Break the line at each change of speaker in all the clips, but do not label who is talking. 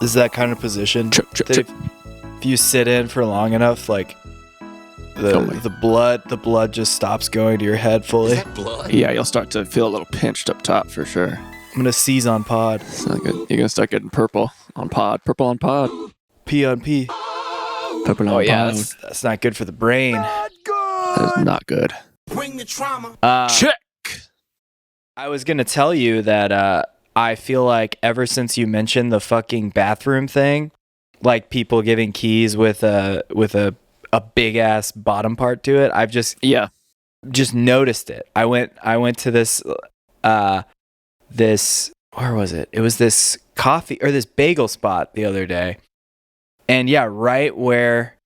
is that kind of position that if you sit in for long enough, like the blood just stops going to your head fully.
Is that blood?
Yeah, you'll start to feel a little pinched up top for sure.
I'm gonna seize on pod.
It's not good. You're gonna start getting purple on pod. Purple on pod.
P on P.
Purple on
Oh yeah,
pod.
that's not good for the brain.
That is not good.
Bring the trauma.
Check.
I was gonna tell you that I feel like ever since you mentioned the fucking bathroom thing, like people giving keys with a big ass bottom part to it, I've just noticed it. I went to this where was it? It was this coffee or this bagel spot the other day. And yeah, right where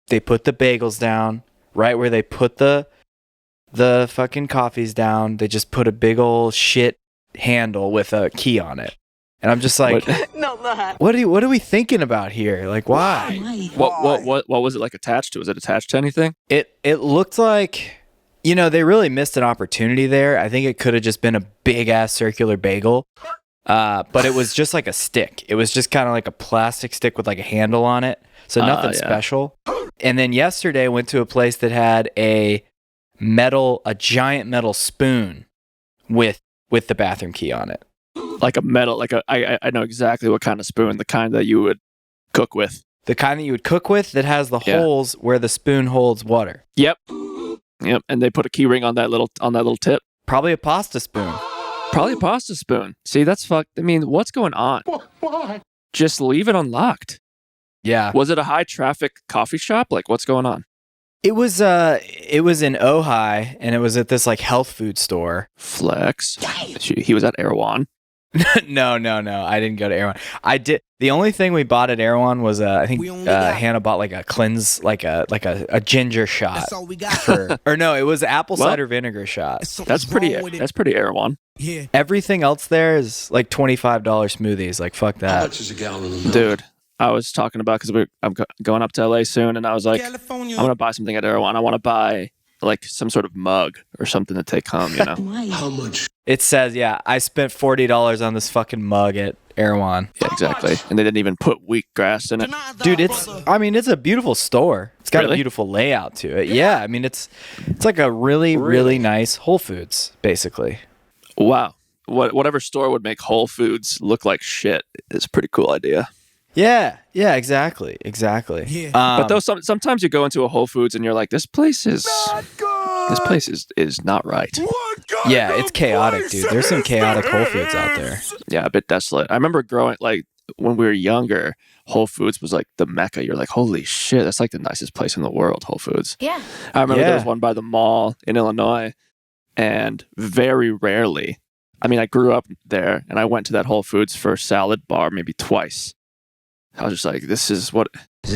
they put the bagels down, right where they put the fucking coffees down, they just put a big old shit handle with a key on it. And I'm just like, what are we thinking about here? Like, why?
What was it like attached to? Was it attached to anything?
It looked like, they really missed an opportunity there. I think it could have just been a big ass circular bagel. But it was just like a stick. It was just kind of like a plastic stick with like a handle on it. So nothing special. And then yesterday I went to a place that had a giant metal spoon with the bathroom key on it.
Like a metal, I know exactly what kind of spoon, the kind that you would cook with.
The kind that you would cook with that has the holes where the spoon holds water.
Yep. And they put a key ring on that little tip.
Probably a pasta spoon.
Probably a pasta spoon. See, that's fucked. I mean, what's going on?
Why?
Just leave it unlocked.
Yeah.
Was it a high traffic coffee shop? Like, what's going on?
It was in Ojai, and it was at this like health food store.
Flex. He was at Erewhon.
No. I didn't go to Erewhon. I did. The only thing we bought at Erewhon was I think Hannah bought like a cleanse, like a ginger shot.
That's all we got.
Or no, it was apple cider vinegar shot.
That's pretty Erewhon.
Yeah.
Everything else there is like $25 smoothies. Like fuck
How
that.
much is a gallon of milk?
Dude, I was talking about because I'm going up to LA soon, and I was like,
California.
I'm gonna buy something at Erewhon. I want to buy like some sort of mug or something to take home.
How much?
It says, I spent $40 on this fucking mug at Erewhon.
Yeah, exactly. And they didn't even put wheatgrass in it.
Dude, it's a beautiful store. It's got a beautiful layout to it. Yeah, I mean it's like a really, really nice Whole Foods, basically.
Wow. Whatever store would make Whole Foods look like shit is a pretty cool idea.
Yeah, exactly.
Yeah.
But though sometimes you go into a Whole Foods and you're like, this place is not right.
Yeah, it's chaotic, dude. There's some chaotic Whole Foods out there.
Yeah, a bit desolate. I remember growing, like, when we were younger, Whole Foods was like the mecca. You're like, holy shit, that's like the nicest place in the world, Whole Foods.
Yeah.
I remember there was one by the mall in Illinois, and very rarely, I mean, I grew up there, and I went to that Whole Foods for a salad bar maybe twice. I was just like, is this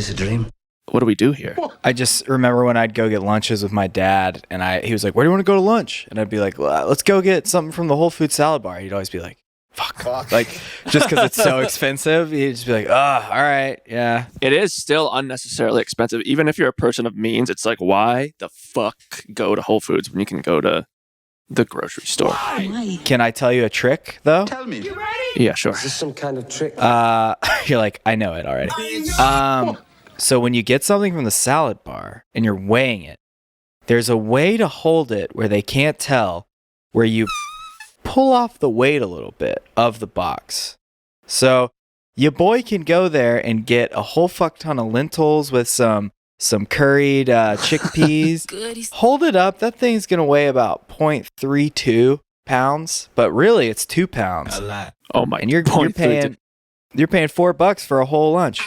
a dream? What do we do here?
I just remember when I'd go get lunches with my dad, and he was like, where do you want to go to lunch? And I'd be like, well, let's go get something from the Whole Foods salad bar. He'd always be like, fuck. Like, just because it's so expensive, he'd just be like, all right, yeah.
It is still unnecessarily expensive. Even if you're a person of means, it's like, why the fuck go to Whole Foods when you can go to the grocery store?
Why?
Can I tell you a trick, though?
Tell me.
Yeah, sure.
Is this some kind of trick?
You're like, I know it already. So when you get something from the salad bar and you're weighing it, there's a way to hold it where they can't tell, where you pull off the weight a little bit of the box. So your boy can go there and get a whole fuck ton of lentils with some curried chickpeas.
Goodies.
Hold it up. That thing's going to weigh about 0.32 pounds, but really it's 2 pounds.
Oh my!
And you're paying $4 for a whole lunch.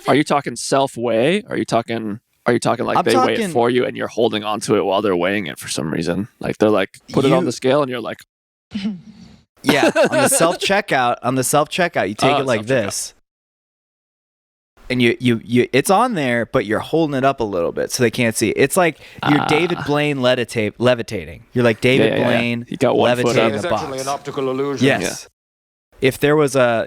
Are you talking self-weigh? Are you talking like they weigh it for you and you're holding onto it while they're weighing it for some reason? Like they're like, put it on the scale and you're like,
yeah, on the self-checkout, you take it like this. And you it's on there, but you're holding it up a little bit so they can't see. It's like you're David Blaine levitating. You're like David Blaine
You got one foot
levitating
up.
the
It's actually
box.
an optical illusion.
Yes. If there was a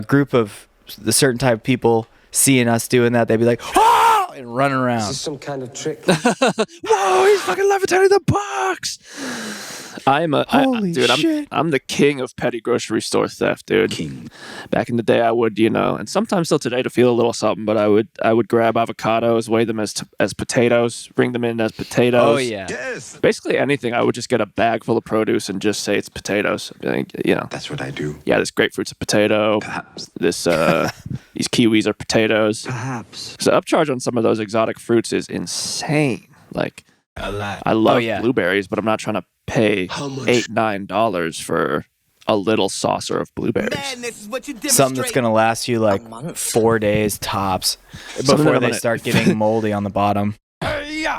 group of the certain type of people seeing us doing that, they'd be like, "Ah!" and running
Is
around.
this some kind of trick?
Whoa, he's fucking levitating the box.
Holy
dude,
shit.
I'm the king of petty grocery store theft, dude.
King.
Back in the day, I would, and sometimes still today to feel a little something, but I would grab avocados, weigh them as potatoes, bring them in as potatoes.
Oh yeah.
Yes.
Basically anything. I would just get a bag full of produce and just say it's potatoes.
That's what I do.
Yeah, this grapefruit's a potato.
Perhaps.
This these kiwis are potatoes.
Perhaps.
So upcharge on some of those exotic fruits is insane. Like
A lot.
I love
yeah.
blueberries, but I'm not trying to pay
How much?
$8-9 for a little saucer of blueberries.
Madness is what you demonstrate.
Something that's gonna last you like 4 days tops
Something
before
that
they
I'm
start getting moldy on the bottom.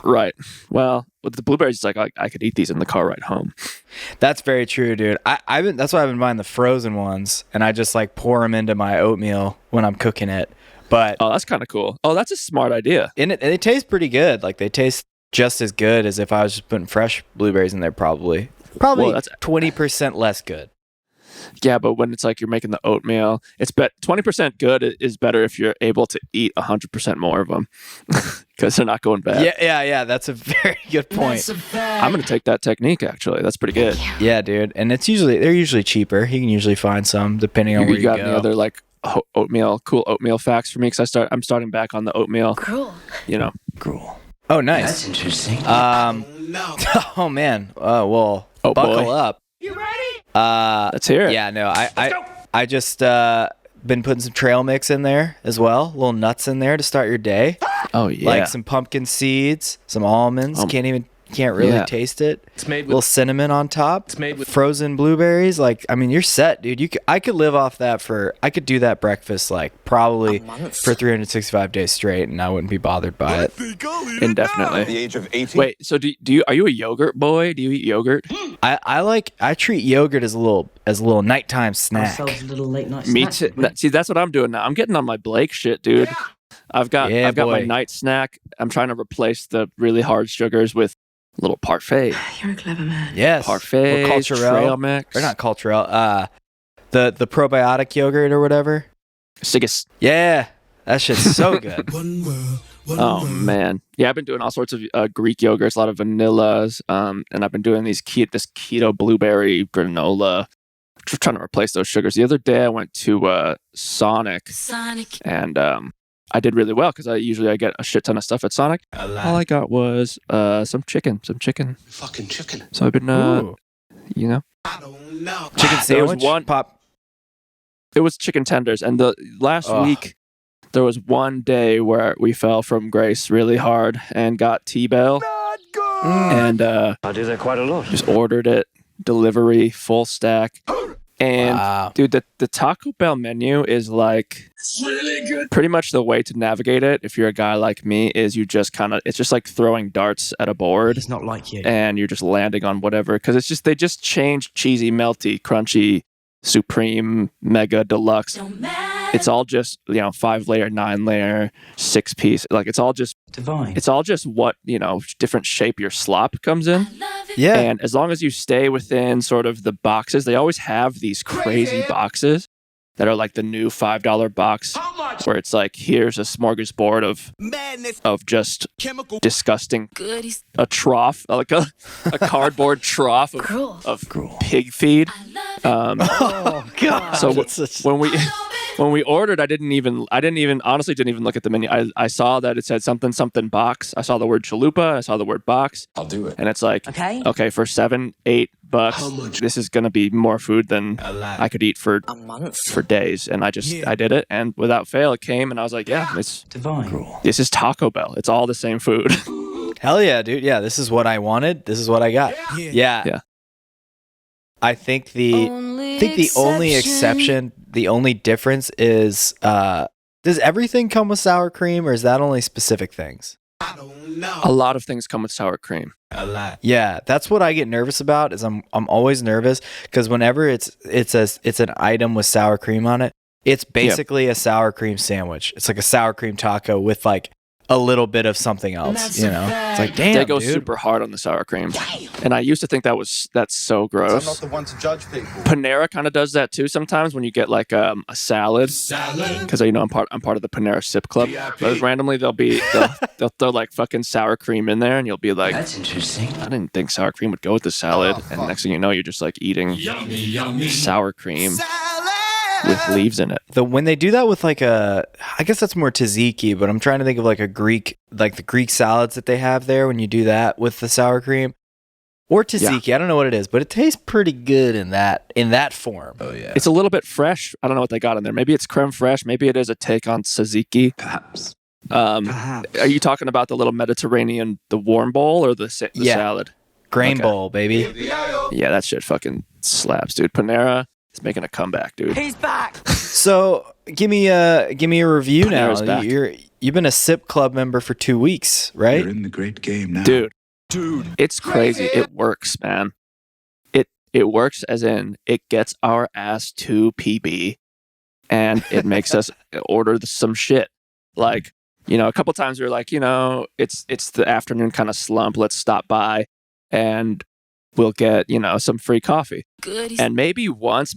Right. Well, with the blueberries, it's like I could eat these in the car ride home.
That's very true, dude. That's why I've been buying the frozen ones, and I just like pour them into my oatmeal when I'm cooking it. But
Oh, that's kind of cool. Oh, that's a smart idea.
and they taste pretty good. Like they taste just as good as if I was just putting fresh blueberries in there. Probably
Well, that's
20% less good.
Yeah, but when it's like you're making the oatmeal, 20% good is better if you're able to eat 100% more of them because they're not going bad.
Yeah. That's a very good point.
I'm gonna take that technique. Actually, that's pretty good.
Yeah, dude. And they're usually cheaper. You can usually find some depending on where you
got
go.
any other like cool oatmeal facts for me? Because I'm starting back on the oatmeal.
Gruel.
Gruel. Oh, nice.
That's interesting.
No.
Oh man. Well,
Oh,
buckle
boy.
up.
You ready?
Let's hear it.
Yeah, no, I just been putting some trail mix in there as well. Little nuts in there to start your day.
Oh yeah.
Like some pumpkin seeds, some almonds. Can't really
yeah.
taste it.
It's made with
Little cinnamon on top.
It's made with-
frozen blueberries. Like, I mean, you're set, dude. I could live off that I could do that breakfast like probably for 365 days straight, and I wouldn't be bothered by it.
Indefinitely.
the age of 18.
Wait, so are you a yogurt boy? Do you eat yogurt?
I treat yogurt as a little nighttime snack.
Ourselves a little late night
Me
snack,
too.
didn't we?
See, that's what I'm doing now. I'm getting on my Blake shit, dude. I've got my
boy.
night snack. I'm trying to replace the really hard sugars with little parfait.
You're a clever man.
Yes.
Parfait,
Or Culturel.
trail mix.
Or not Culturel. The probiotic yogurt or whatever.
Sigus.
Yeah. That shit's so good.
One world.
Oh man, yeah, I've been doing all sorts of Greek yogurts, a lot of vanillas, and I've been doing this keto blueberry granola. Just trying to replace those sugars. The other day, I went to Sonic, and I did really well because I get a shit ton of stuff at Sonic. All I got was some chicken.
Fucking chicken.
So I've been,
Ooh.
I don't know.
Chicken
There was
sandwich.
one-
Pop.
It was chicken tenders, and the last
Ugh.
week there was one day where we fell from grace really hard and got T-Bell, and
I do that quite a lot.
just ordered it, delivery, full stack. And
Wow.
dude, the Taco Bell menu is like pretty much the way to navigate it. If you're a guy like me, is you just it's just like throwing darts at a board,
He's not like you.
and you're just landing on whatever. Because they just changed cheesy, melty, crunchy, supreme, mega, deluxe. It's all just 5-layer, 9-layer, 6-piece. Like it's all just
Divine.
what different shape your slop comes in.
Yeah.
And as long as you stay within sort of the boxes, they always have these crazy boxes that are like the new $5 box
How much?
where it's like, here's a smorgasbord
Madness.
of just
Chemical.
disgusting,
Goodies.
a trough, like a cardboard trough
Gruel.
of pig feed.
Oh God.
So
That's such-
when we ordered, I didn't even honestly didn't even look at the menu. I saw that it said something box. I saw the word chalupa. I saw the word box,
I'll do it.
and it's like,
Okay.
for $7-8,
How much?
this is gonna be more food than
A lot.
I could eat for days. And I did it, and without fail, it came, and I was like, yeah,
Divine.
this is Taco Bell. It's all the same food.
Hell yeah, dude. Yeah, this is what I wanted. This is what I got. Yeah.
Yeah.
I think the only exception, the only difference is does everything come with sour cream, or is that only specific things?
I don't know.
A lot of things come with sour cream.
A lot.
Yeah, that's what I get nervous about. Is I'm always nervous because whenever it's an item with sour cream on it, it's basically a sour cream sandwich. It's like a sour cream taco with like a little bit of something else, you know? It's like, damn,
They go
dude.
super hard on the sour cream. And I used to think that's so gross.
I'm not the one to judge people.
Panera kind of does that too sometimes when you get like a salad. Because you know I'm part of the Panera Sip Club. But randomly they'll throw like fucking sour cream in there, and you'll be like,
That's interesting.
I didn't think sour cream would go with the salad. And next thing you know, you're just like eating sour cream with leaves in it.
When they do that with like I guess that's more tzatziki, but I'm trying to think of like the Greek salads that they have there when you do that with the sour cream. Or tzatziki, yeah. I don't know what it is, but it tastes pretty good in that form.
Oh yeah.
It's a little bit fresh. I don't know what they got in there. Maybe it's creme fraiche. Maybe it is a take on tzatziki.
Perhaps.
Are you talking about the little Mediterranean, the warm bowl, or the salad?
Grain bowl, baby.
Yeah, that shit fucking slaps, dude. Panera is making a comeback, dude.
He's back.
So give me a review
Panera's
now.
back.
You've been a Sip Club member for 2 weeks, right?
You're in the great game now.
Dude, it's crazy. It works, man. It works as in it gets our ass to PB, and it makes us order some shit. Like, you know, a couple times we were like, you know, it's the afternoon kind of slump. Let's stop by, and we'll get, you know, some free coffee.
Goodies.
And maybe once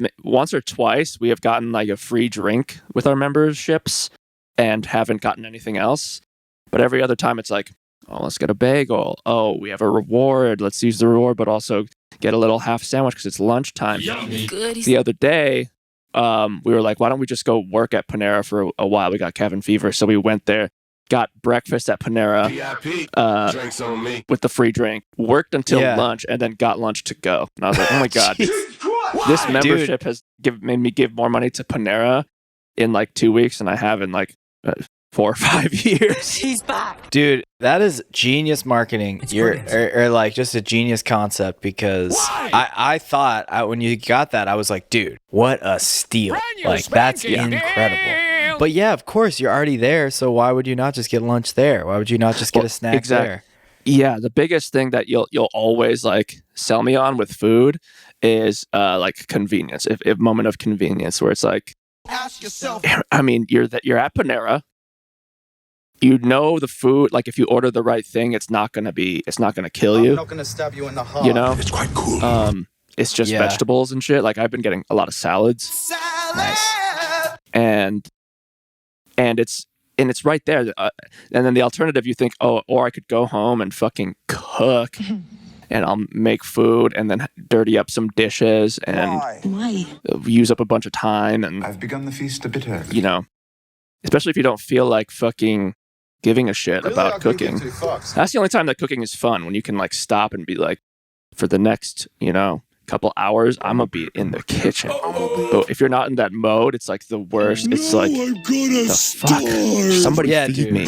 or twice we have gotten like a free drink with our memberships and haven't gotten anything else. But every other time it's like, oh, let's get a bagel. Oh, we have a reward. Let's use the reward, but also get a little half sandwich because it's lunchtime.
Goodies.
The other day, we were like, why don't we just go work at Panera for a while? We got cabin fever. So we went there, got breakfast at Panera
Drinks on me.
with the free drink, worked until
Yeah.
lunch, and then got lunch to go. And I was like, oh my God, this membership has made me give more money to Panera in like 2 weeks than I have in like 4 or 5 years.
He's back.
Dude, that is genius marketing. Or like just a genius concept because I thought when you got that, I was like, dude, what a steal. Like, that's incredible. But yeah, of course, you're already there. So why would you not just get lunch there? Why would you not just get a snack there?
Yeah, the biggest thing that you'll always like sell me on with food is like convenience. If moment of convenience where it's like,
Ask yourself.
I mean, you're at Panera. You know the food, like if you order the right thing, it's not gonna kill you.
I'm not gonna stab you in the heart.
You know,
It's quite cool.
it's just
Yeah.
vegetables and shit. Like I've been getting a lot of salads,
Salad.
and it's right there. And then the alternative, you think, oh, or I could go home and fucking cook, and I'll make food and then dirty up some dishes and
Why?
use up a bunch of time, and
I've begun the feast a bit early.
you know, especially if you don't feel like fucking giving a shit
Really,
about
I couldn't give
cooking.
two fucks.
That's the only time that cooking is fun, when you can like stop and be like, for the next, you know, couple hours, I'm gonna be in the kitchen. But if you're not in that mode, it's like the worst. It's like, the fuck? Somebody
Yeah,
feed
dude.
me.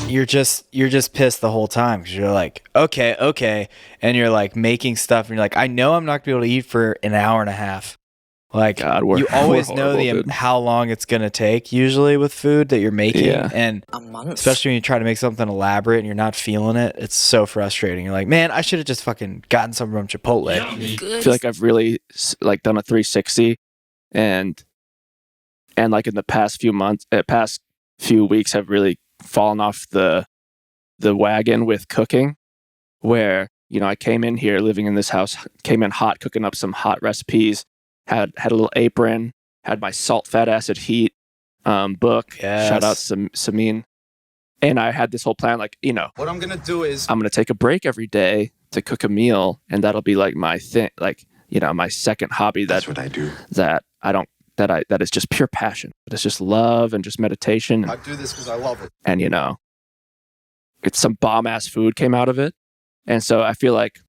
You're just pissed the whole time because you're like, okay, and you're like making stuff, and you're like, I know I'm not gonna be able to eat for an hour and a half. Like,
God, we're-
you always
we're
know
horrible, dude.
how long it's gonna take usually with food that you're making,
Yeah.
and
A month.
especially when you try to make something elaborate and you're not feeling it. It's so frustrating. You're like, man, I should have just fucking gotten some from Chipotle.
I feel like I've really like done a 360, and like in the past few weeks, have really fallen off the wagon with cooking. Where, you know, I came in here living in this house, came in hot, cooking up some hot recipes, had a little apron, had my salt, fat, acid, heat book.
Yes.
Shout out Samin. And I had this whole plan, like, you know,
What I'm gonna do is
I'm going to take a break every day to cook a meal, and that'll be like my thing, like, you know, my second hobby
That's what I do.
that is just pure passion. But it's just love and just meditation.
I do this because I love it.
And, you know, it's some bomb ass food came out of it. And so I feel like,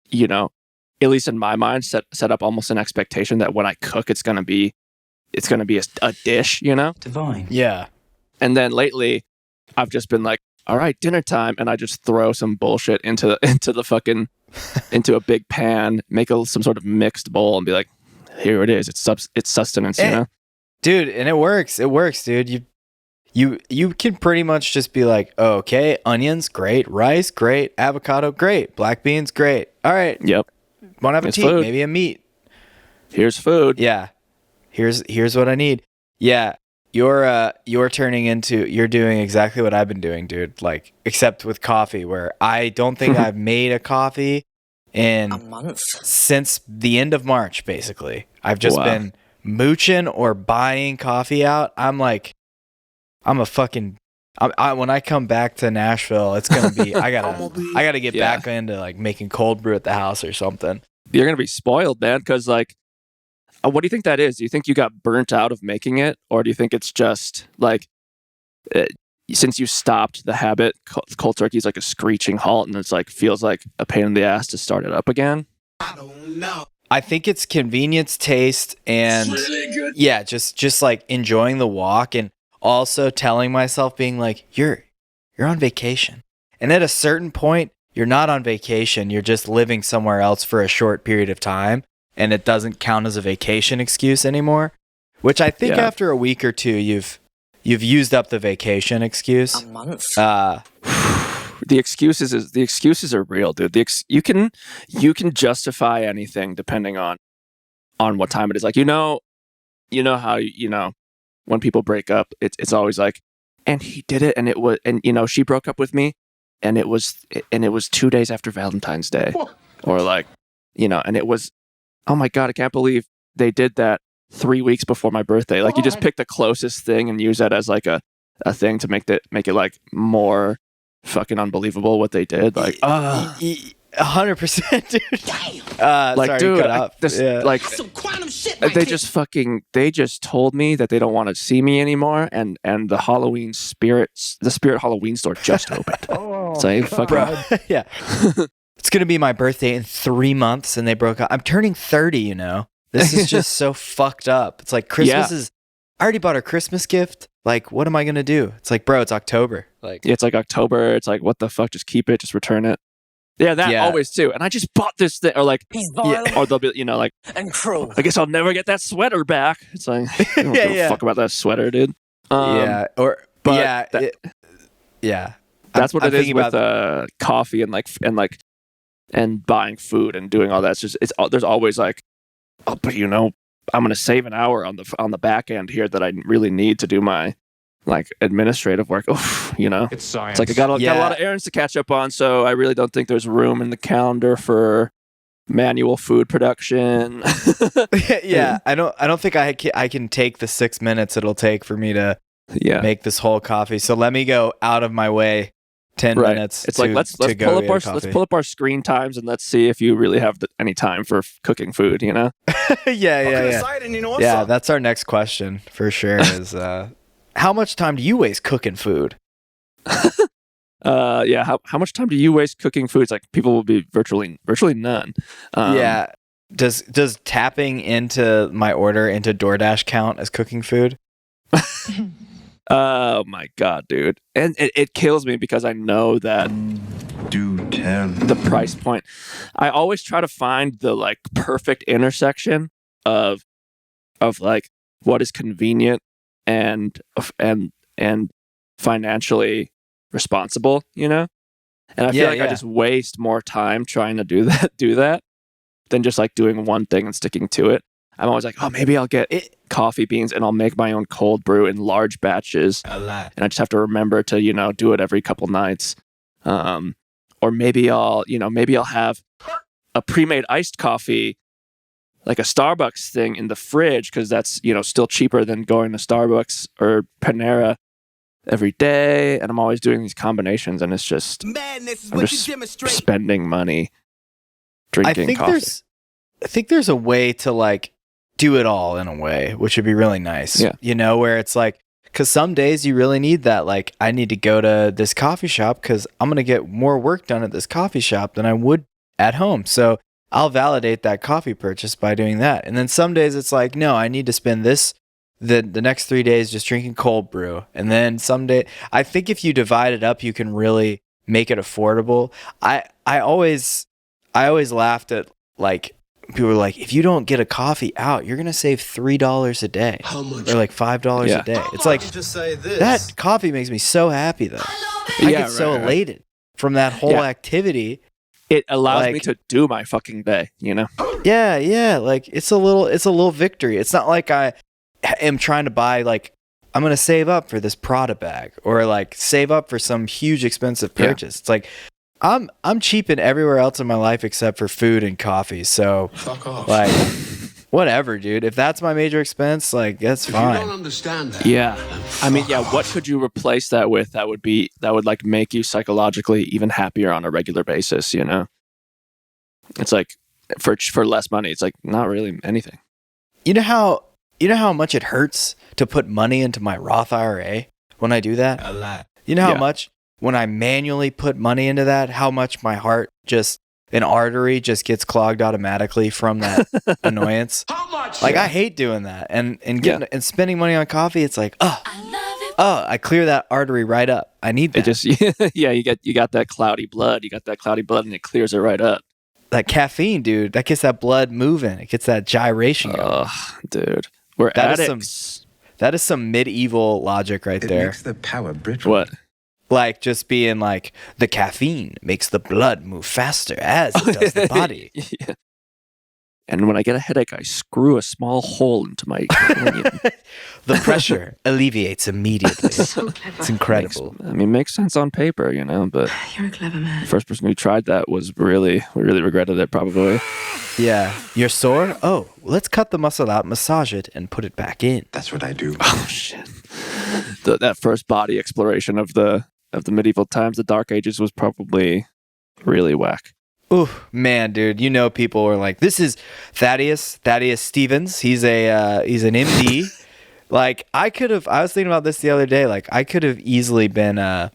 you know, at least in my mind, set up almost an expectation that when I cook, it's going to be a dish, you know?
Divine.
Yeah.
And then lately I've just been like, all right, dinner time. And I just throw some bullshit into the fucking, into a big pan, make some sort of mixed bowl, and be like, here it is. It's sustenance, you know?
Dude, and it works. It works, dude. You can pretty much just be like, oh, okay, onions, great. Rice, great. Avocado, great. Black beans, great. All right.
Yep.
Bon
It's
appetit.
food.
Maybe a meat.
Here's food.
Yeah. Here's what I need. Yeah. you're turning into, you're doing exactly what I've been doing, dude. Like, except with coffee, where I don't think I've made a coffee in
A month.
since the end of March. Basically, I've just been mooching or buying coffee out. I'm like, I'm a fucking. When I come back to Nashville, it's gonna be. I gotta get back into like making cold brew at the house or something.
You're gonna be spoiled, man. Because like, what do you think that is? Do you think you got burnt out of making it, or do you think it's just like, since you stopped the habit, cold turkey is like a screeching halt, and it's like feels like a pain in the ass to start it up again?
I don't know.
I think it's convenience, taste, and yeah, just like enjoying the walk, and also telling myself, being like, you're on vacation. And at a certain point, you're not on vacation, you're just living somewhere else for a short period of time, and it doesn't count as a vacation excuse anymore, which I think after a week or two you've used up the vacation excuse.
A month.
The excuses are real, dude. You can justify anything depending on what time it is. Like, you know how when people break up, it's always like, and he did it, and it was, and she broke up with me, and it was 2 days after Valentine's Day, or like, and it was, oh my God, I can't believe they did that 3 weeks before my birthday. Like, you just pick the closest thing and use that as like a thing to make it like more fucking unbelievable what they did. Like,
100%, dude.
Like,
sorry,
dude,
cut out.
like,
Some quantum shit.
they just told me that they don't want to see me anymore, and the Spirit Halloween store just opened. So I fucking,
Bro, yeah. It's gonna be my birthday in 3 months, and they broke up. I'm turning 30. This is just so fucked up. It's like Christmas is. I already bought a Christmas gift. Like, what am I gonna do? It's like, bro, it's October. Like,
it's like October. It's like, what the fuck? Just keep it. Just return it. Yeah, that always too. And I just bought this thing, or like, or they'll be, like,
And cruel.
I guess I'll never get that sweater back. It's like, I don't give a fuck about that sweater, dude.
That's
what it is with coffee and buying food and doing all that. It's just there's always like, oh, but I'm gonna save an hour on the back end here that I really need to do my like administrative work.
It's science.
It's like I got a lot of errands to catch up on, so I really don't think there's room in the calendar for manual food production.
I don't think I can take the 6 minutes it'll take for me to make this whole coffee. So let me go out of my way 10 minutes.
It's like let's pull up our screen times and let's see if you really have any time for cooking food.
Yeah. That's our next question for sure. Is how much time do you waste cooking food?
How much time do you waste cooking food? It's like people will be virtually none.
Does tapping into my order into DoorDash count as cooking food?
Oh my God, dude. And it kills me because I know that
Do tell.
the price point. I always try to find the like perfect intersection of like what is convenient and financially responsible, And I feel like I just waste more time trying to do that than just like doing one thing and sticking to it. I'm always like, oh, maybe I'll get coffee beans and I'll make my own cold brew in large batches. And I just have to remember to, do it every couple nights. Or maybe I'll have a pre-made iced coffee, like a Starbucks thing in the fridge, because that's, still cheaper than going to Starbucks or Panera every day. And I'm always doing these combinations, and it's just, I'm just spending money drinking coffee.
I think there's a way to like do it all in a way, which would be really nice. Yeah. Where it's like, because some days you really need that. Like, I need to go to this coffee shop because I'm going to get more work done at this coffee shop than I would at home. So I'll validate that coffee purchase by doing that. And then some days it's like, no, I need to spend the next 3 days just drinking cold brew. And then someday, I think if you divide it up, you can really make it affordable. I always laughed at like, people were like, if you don't get a coffee out, you're going to save $3 a day. How much? Or like $5 a day. It's like,
just say this.
That coffee makes me so happy though. I get so elated from that whole activity.
It allows me to do my fucking day,
Yeah. Like it's a little victory. It's not like I am trying to buy like I'm gonna save up for this Prada bag, or like save up for some huge expensive purchase. It's like I'm cheaping everywhere else in my life except for food and coffee. So
Fuck off.
like whatever, dude. If that's my major expense, like that's fine.
You don't understand that.
Yeah. I mean, yeah, what could you replace that with that would like make you psychologically even happier on a regular basis, you know? It's like for less money, it's like not really anything.
You know how much it hurts to put money into my Roth IRA when I do that?
A lot.
You know how
Yeah.
much when I manually put money into that, how much my heart an artery just gets clogged automatically from that annoyance.
How much?
Like I hate doing that, and spending money on coffee. It's like, I clear that artery right up. I need that.
It just you got that cloudy blood. You got that cloudy blood, and it clears it right up.
That caffeine, dude. That gets that blood moving. It gets that gyration going.
Oh, dude, we're
That is
addicts.
That is some medieval logic right
It
there.
makes the power brittle.
What?
Like just being like the caffeine makes the blood move faster as it does the body.
Yeah. And when I get a headache, I screw a small hole into my cranium.
The pressure alleviates immediately.
So clever.
It's incredible.
Makes sense on paper, you know, but
You're a clever man.
the first person who tried that we really regretted it, probably.
Yeah. You're sore? Oh, let's cut the muscle out, massage it, and put it back in.
That's what I do.
Oh, shit. That first body exploration of the medieval times, the Dark Ages, was probably really whack.
Ooh, man, dude. You know people were like, this is Thaddeus Stevens. He's an MD. Like I was thinking about this the other day. Like I could have easily been a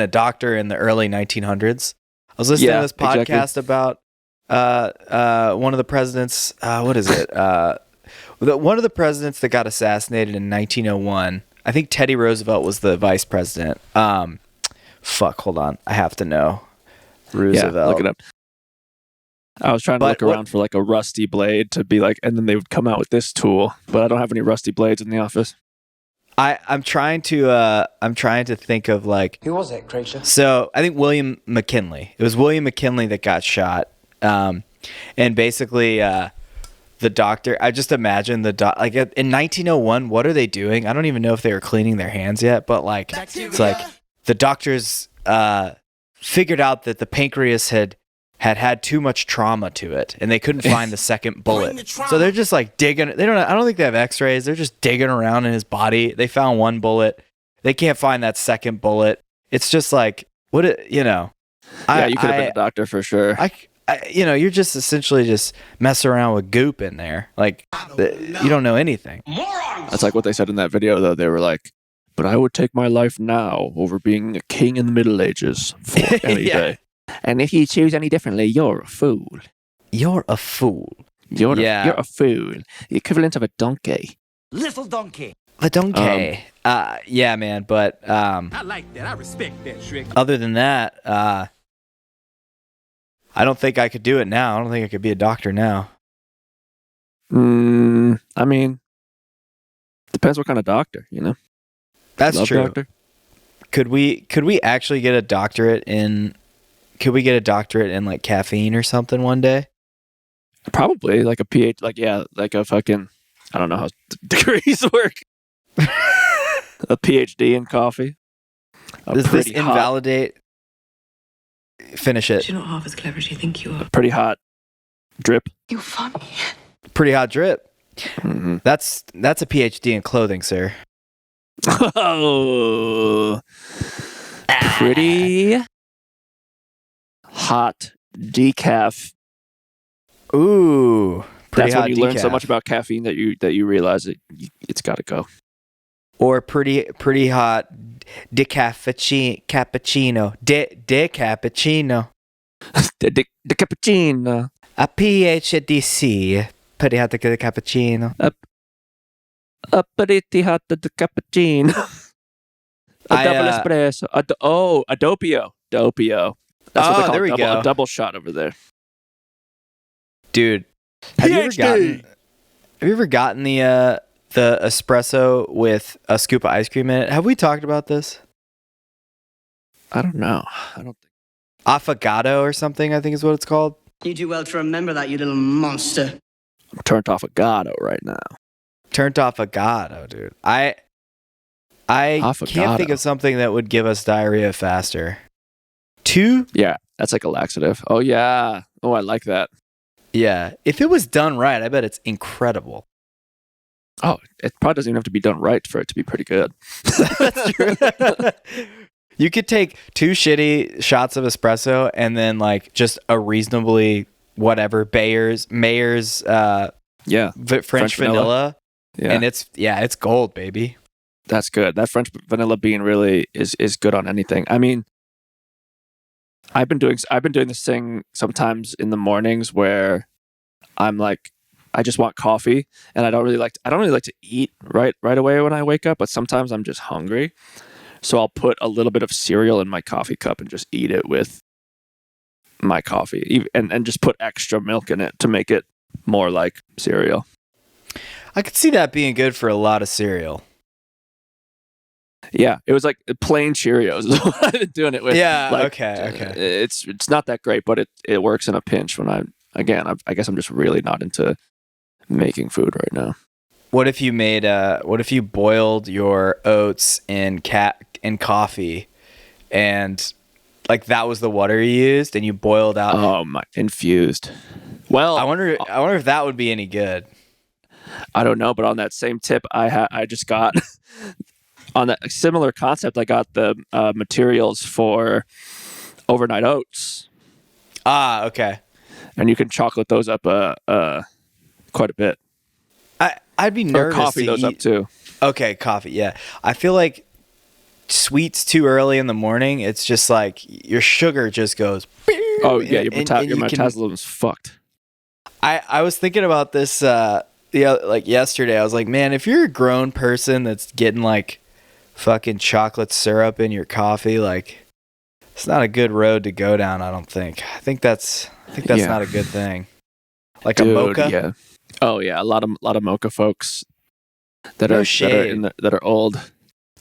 doctor in the early 1900s. I was listening to this podcast about one of the presidents. What is it? One of the presidents that got assassinated in 1901. I think Teddy Roosevelt was the vice president. Hold on. I have to know. Roosevelt.
Yeah, look it up. I was trying to look around for like a rusty blade to be like, and then they would come out with this tool, but I don't have any rusty blades in the office.
I'm trying to think of like.
Who was it, Creature?
So I think William McKinley. It was William McKinley that got shot, and basically the doctor. I just imagine like in 1901. What are they doing? I don't even know if they were cleaning their hands yet. But like, it's like the doctors figured out that the pancreas had too much trauma to it, and they couldn't find the second bullet. So they're just like digging. I don't think they have X-rays. They're just digging around in his body. They found one bullet. They can't find that second bullet. It's just like you could have been
a doctor for sure.
You're just essentially just messing around with goop in there. Like you don't know anything.
That's like what they said in that video, though. They were like, "But I would take my life now over being a king in the Middle Ages for any day." And if you choose any differently, you're a fool.
You're a fool.
You're a fool. The equivalent of a donkey.
Little donkey.
A donkey. Yeah, man. But
I like that. I respect that, Shrek.
other than that, I don't think I could do it now. I don't think I could be a doctor now.
I mean, depends what kind of doctor, you know.
That's
Love
true.
Doctor.
Could we actually get a doctorate in? Could we get a doctorate in like caffeine or something one day?
Probably like a PhD, like a fucking, I don't know how degrees work. A PhD in coffee.
Does this invalidate? Finish it.
You're not half as clever as you think you are.
Pretty hot drip.
You're funny.
Pretty hot drip.
Mm-hmm.
That's a PhD in clothing, sir.
Oh, pretty hot decaf.
Ooh, pretty
That's
hot
when you learn so
decaf.
much about caffeine that you realize it's got to go.
Or pretty hot cappuccino.
The cappuccino.
A PhD. Pretty hot cappuccino.
A pretty hot the cappuccino. A double espresso. A doppio. Doppio. That's what they call
there we go.
A double shot over there.
Dude, have you ever gotten the espresso with a scoop of ice cream in it? Have we talked about this?
I don't know. I don't think.
Affogato or something, I think is what it's called.
You do well to remember that, you little monster.
I'm turned off a Gato right now.
turned avocado, dude. I can't
Avocado.
think of something that would give us diarrhea faster. 2?
Yeah, that's like a laxative. Oh yeah. Oh, I like that.
Yeah. If it was done right, I bet it's incredible.
Oh, it probably doesn't even have to be done right for it to be pretty good.
That's true. You could take 2 shitty shots of espresso and then like just a reasonably whatever Mayor's
Yeah.
French vanilla.
Yeah.
And it's gold, baby.
That's good. That French vanilla bean really is good on anything. I mean, I've been doing this thing sometimes in the mornings where I'm like, I just want coffee, and I don't really like to eat right away when I wake up. But sometimes I'm just hungry, so I'll put a little bit of cereal in my coffee cup and just eat it with my coffee, and just put extra milk in it to make it more like cereal.
I could see that being good for a lot of cereal.
Yeah, it was like plain Cheerios is what I've been doing it with.
Yeah,
Like,
okay.
It's not that great, but it works in a pinch when I guess I'm just really not into making food right now.
What if you boiled your oats in coffee, and like that was the water you used, and you boiled out?
Oh my, infused. Well,
I wonder if that would be any good.
I don't know, but on that same tip, I just got on that similar concept. I got the materials for overnight oats.
Ah, okay.
And you can chocolate those up quite a bit.
I'd be
Or
nervous
coffee
to
those up
eat.
too.
Okay, coffee. Yeah, I feel like sweets too early in the morning. It's just like your sugar just goes.
Oh yeah, your
and you
metabolism is fucked.
I was thinking about this like yesterday. I was like, man, if you're a grown person that's getting like fucking chocolate syrup in your coffee, like it's not a good road to go down. I don't think. I think that's
Yeah.
not a good thing. Like
Dude,
a mocha.
Yeah. Oh yeah, a lot of mocha folks that
No
are
shade.
that are old.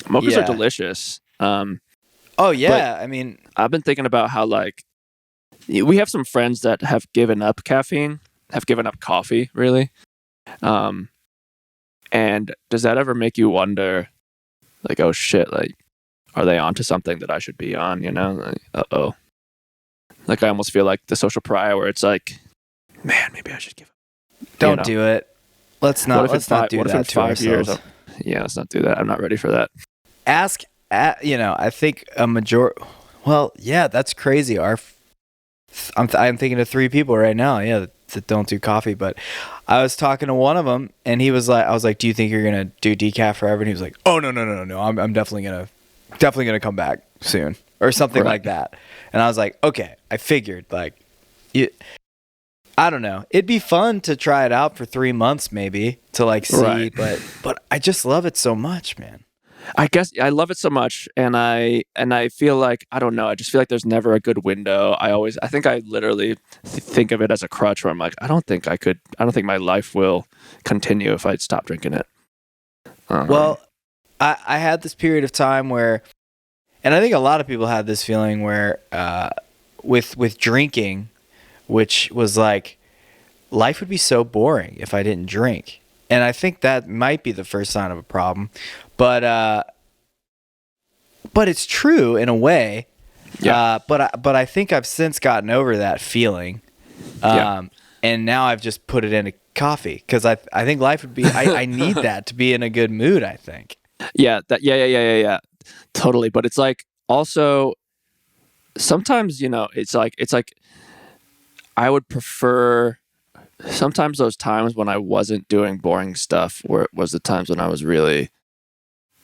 Mochas
Yeah.
are delicious.
Oh yeah, I mean,
I've been thinking about how like we have some friends that have given up caffeine, have given up coffee, really. And does that ever make you wonder, like, oh shit, like, are they onto something that I should be on? You know, like, uh-oh. Like I almost feel like the social pariah, where it's like, man, maybe I should give up.
don't
know.
do it. Let's not. Let's not do
what
that
if in
to
5 years?
ourselves.
Yeah, let's not do that. I'm not ready for that.
Ask. I think a majority. Well, yeah, that's crazy. I'm thinking of 3 people right now. Yeah, that don't do coffee. But I was talking to one of them, and he was like, I was like, "Do you think you're gonna do decaf forever?" And he was like, "Oh no. I'm definitely gonna come back soon, or something
Right.
like that." And I was like, "Okay." I figured like, I don't know. It'd be fun to try it out for 3 months, maybe to like see.
Right.
But I just love it so much, man.
I guess I love it so much, and I feel like, I don't know. I just feel like there's never a good window. I think I literally think of it as a crutch, where I'm like, I don't think my life will continue if I stop drinking it.
Well, I had this period of time where, and I think a lot of people had this feeling where, with drinking, which was like, life would be so boring if I didn't drink. And I think that might be the first sign of a problem, but it's true in a way.
Yeah.
But I think I've since gotten over that feeling.
Yeah.
And now I've just put it into coffee, because I think life would be, I need that to be in a good mood, I think.
Yeah, totally. But it's like, also sometimes, it's like I would prefer sometimes those times when I wasn't doing boring stuff, where it was the times when I was really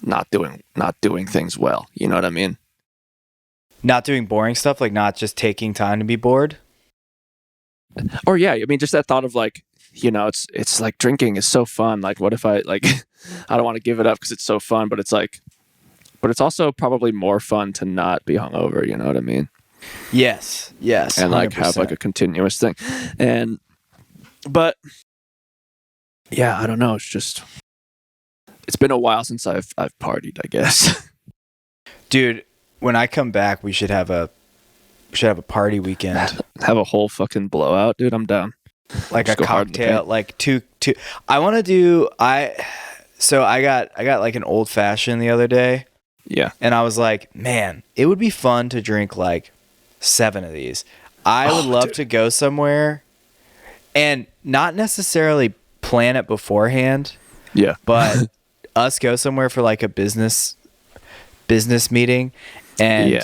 not doing things well. You know what I mean?
Not doing boring stuff, like not just taking time to be bored.
Or yeah, I mean, just that thought of like, it's like drinking is so fun. Like, what if I like, I don't want to give it up because it's so fun, but it's also probably more fun to not be hungover. You know what I mean?
Yes.
And like have like a continuous thing. But yeah, I don't know. It's been a while since I've partied, I guess.
Dude, when I come back, we should have a party weekend.
Have a whole fucking blowout, dude. I'm down.
Like a
Just go hard in the
cocktail,
paint.
like two two. I want to do. So I got like an old fashioned the other day,
Yeah.
and I was like, man, it would be fun to drink like 7 of these. I would love to go somewhere, and not necessarily plan it beforehand,
Yeah.
but us go somewhere for like a business meeting, and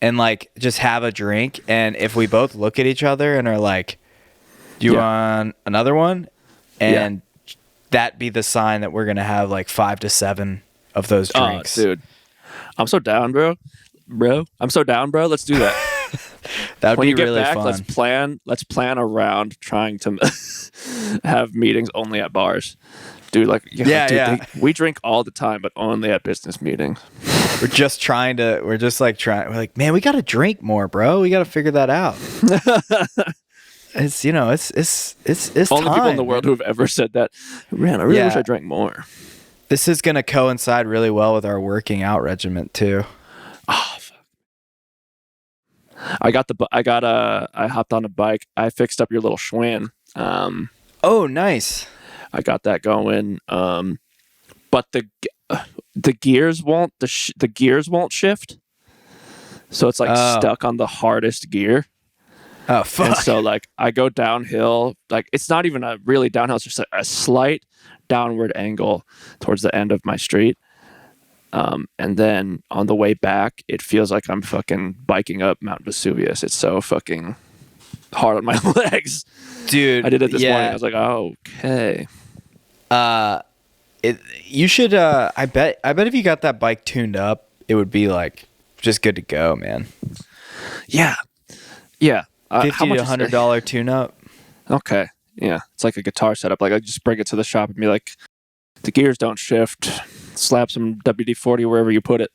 and like just have a drink, and if we both look at each other and are like, do you want another one, and that be the sign that we're gonna have like 5 to 7 of those drinks.
Dude, I'm so down, bro. I'm so down, bro. Let's do that.
That'd
When
be
you get
really
back,
fun.
let's plan around trying to have meetings only at bars. Dude, like we drink all the time, but only at business meetings.
We're like, man, we gotta drink more, bro. We gotta figure that out. It's it's
Only
time,
people in the world who have ever said that. Man, I really wish I drank more.
This is gonna coincide really well with our working out regiment too.
Oh, fuck. I hopped on a bike. I fixed up your little Schwinn.
Oh, nice.
I got that going. But the gears won't shift. So it's like stuck on the hardest gear.
Oh, fuck.
And so like I go downhill, like it's not even a really downhill, it's just a slight downward angle towards the end of my street. And then on the way back, it feels like I'm fucking biking up Mount Vesuvius. It's so fucking hard on my legs.
Dude,
I did it this morning. I was like, oh, okay.
You should I bet if you got that bike tuned up, it would be like just good to go, man.
Yeah.
$50
how much
to $100 tune up.
Okay. Yeah. It's like a guitar setup. Like I just bring it to the shop and be like, the gears don't shift. Slap some WD-40 wherever you put it.